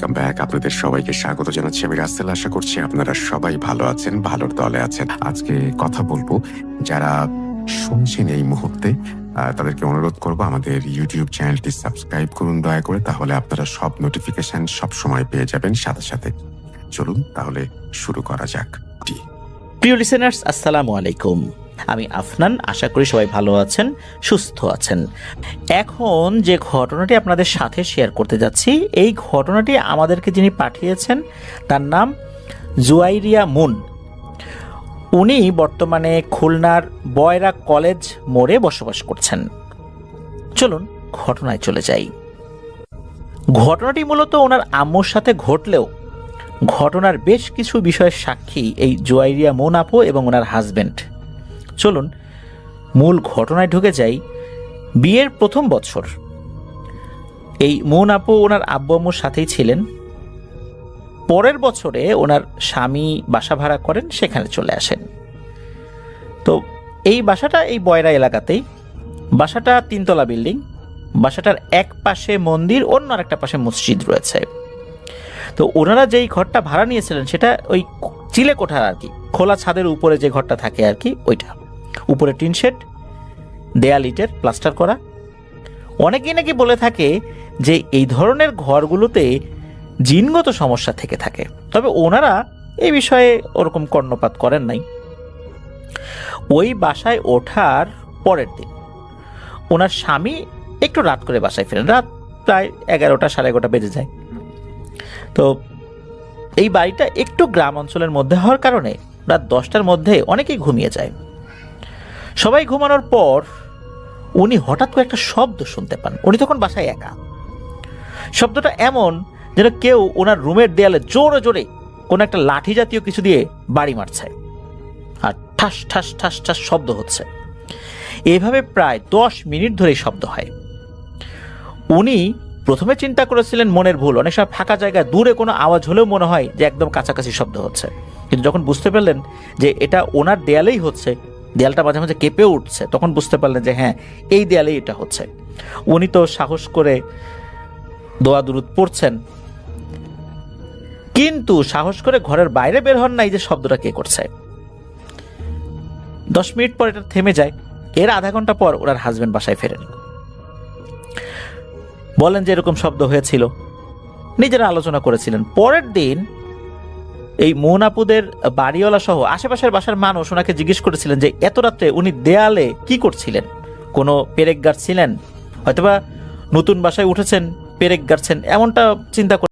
Welcome back. আপনাদের সবাইকে স্বাগত জানাচ্ছি আমি রাসেল। আশা করছি আপনারা সবাই ভালো আছেন, ভালোর দলে আছেন। আজকে কথা বলবো যারা শুনছেন এই মুহূর্তে তাদেরকে অনুরোধ করব আমাদের ইউটিউব চ্যানেলটি সাবস্ক্রাইব করুন দয়া করে, তাহলে আপনারা সব নোটিফিকেশন সব সময় পেয়ে যাবেন সাথে সাথে। চলুন তাহলে শুরু করা যাক। প্রিয় লিসেনার্স, আসসালামু আলাইকুম। আমি আফনান। আশা করি সবাই ভালো আছেন, সুস্থ আছেন। এখন যে ঘটনাটি আপনাদের সাথে শেয়ার করতে যাচ্ছি, এই ঘটনাটি আমাদেরকে যিনি পাঠিয়েছেন তার নাম জুয়াইরিয়া মুন। উনি বর্তমানে খুলনার বয়রা কলেজ মোড়ে বসবাস করছেন। চলুন ঘটনায় চলে যাই। ঘটনাটি মূলত ওনার আম্মুর সাথে ঘটলেও ঘটনার বেশ কিছু বিষয়ের সাক্ষী এই জুয়াইরিয়া মুন আপু এবং ওনার হাজবেন্ড। চলুন মূল ঘটনায় ঢুকে যাই। বিয়ের প্রথম বছর এই মুন আপু ওনার আব্বু আম্মুর সাথেই ছিলেন। পরের বছরে ওনার স্বামী বাসা ভাড়া করেন, সেখানে চলে আসেন। তো এই বাসাটা এই বয়রা এলাকাতেই। বাসাটা 3 তলা বিল্ডিং। বাসাটার এক পাশে মন্দির, অন্য আরেকটা পাশে মসজিদ রয়েছে। তো ওনারা যেই ঘরটা ভাড়া নিয়েছিলেন সেটা ওই চিলে কোঠার আর কি, খোলা ছাদের উপরে যে ঘরটা থাকে আর কি, ওইটা। উপরে টিন শেড, দেয়াল ইটের প্লাস্টার করা। অনেকেই নাকি বলে থাকে যে এই ধরনের ঘরগুলোতে জিনগত সমস্যা থেকে থাকে, তবে ওনারা এই বিষয়ে ওরকম কর্ণপাত করেন নাই। ওই বাসায় ওঠার পরের দিন ওনার স্বামী একটু রাত করে বাসায় ফেরেন। রাত প্রায় 11টা 11:30 বেজে যায়। তো এই বাড়িটা একটু গ্রাম অঞ্চলের মধ্যে হওয়ার কারণে রাত 10টার মধ্যে অনেকেই ঘুমিয়ে যায়। সবাই ঘুমানোর পর উনি হঠাৎ করে একটা শব্দ শুনতে পান। উনি তখন বাসায় একা। শব্দটা এমন যেন কেউ ওনার রুমের দেয়ালে জোরে জোরে কোনো একটা লাঠি জাতীয় কিছু দিয়ে বাড়ি মারছে, আর ঠাস ঠাস ঠাস ঠাস শব্দ হচ্ছে। এভাবে প্রায় 10 মিনিট ধরে শব্দ হয়। উনি প্রথমে চিন্তা করেছিলেন মনের ভুল, অনেক সময় ফাঁকা জায়গায় দূরে কোনো আওয়াজ হলেও মনে হয় যে একদম কাছাকাছি শব্দ হচ্ছে। কিন্তু যখন বুঝতে পারলেন যে এটা ওনার দেয়ালেই হচ্ছে, দেয়ালটা মাঝে মাঝে কেঁপে উঠছে, তখন বুঝতে পারলেন যে হ্যাঁ, এই দেয়ালেই এটা হচ্ছে। উনি তো সাহস করে দোয়া দুরুদ পড়ছেন, কিন্তু সাহস করে ঘরের বাইরে বের হন নাই যে শব্দটা কে করছে। 10 মিনিট পর এটা থেমে যায়। এর আধা ঘন্টা পর ওনার হাজবেন্ড বাসায় ফেরেন। বলেন যে এরকম শব্দ হয়েছিল, নিজেরা আলোচনা করেছিলেন। পরের দিন এই মুন আপুদের বাড়িওয়ালা সহ আশেপাশের বাসার মানুষ ওনাকে জিজ্ঞেস করেছিলেন যে এত রাত্রে উনি দেয়ালে কি করছিলেন। কোনো পেরেক গাড়ছিলেন, হয়তোবা নতুন বাসায় উঠেছেন পেরেক গাড়ছেন, এমনটা চিন্তা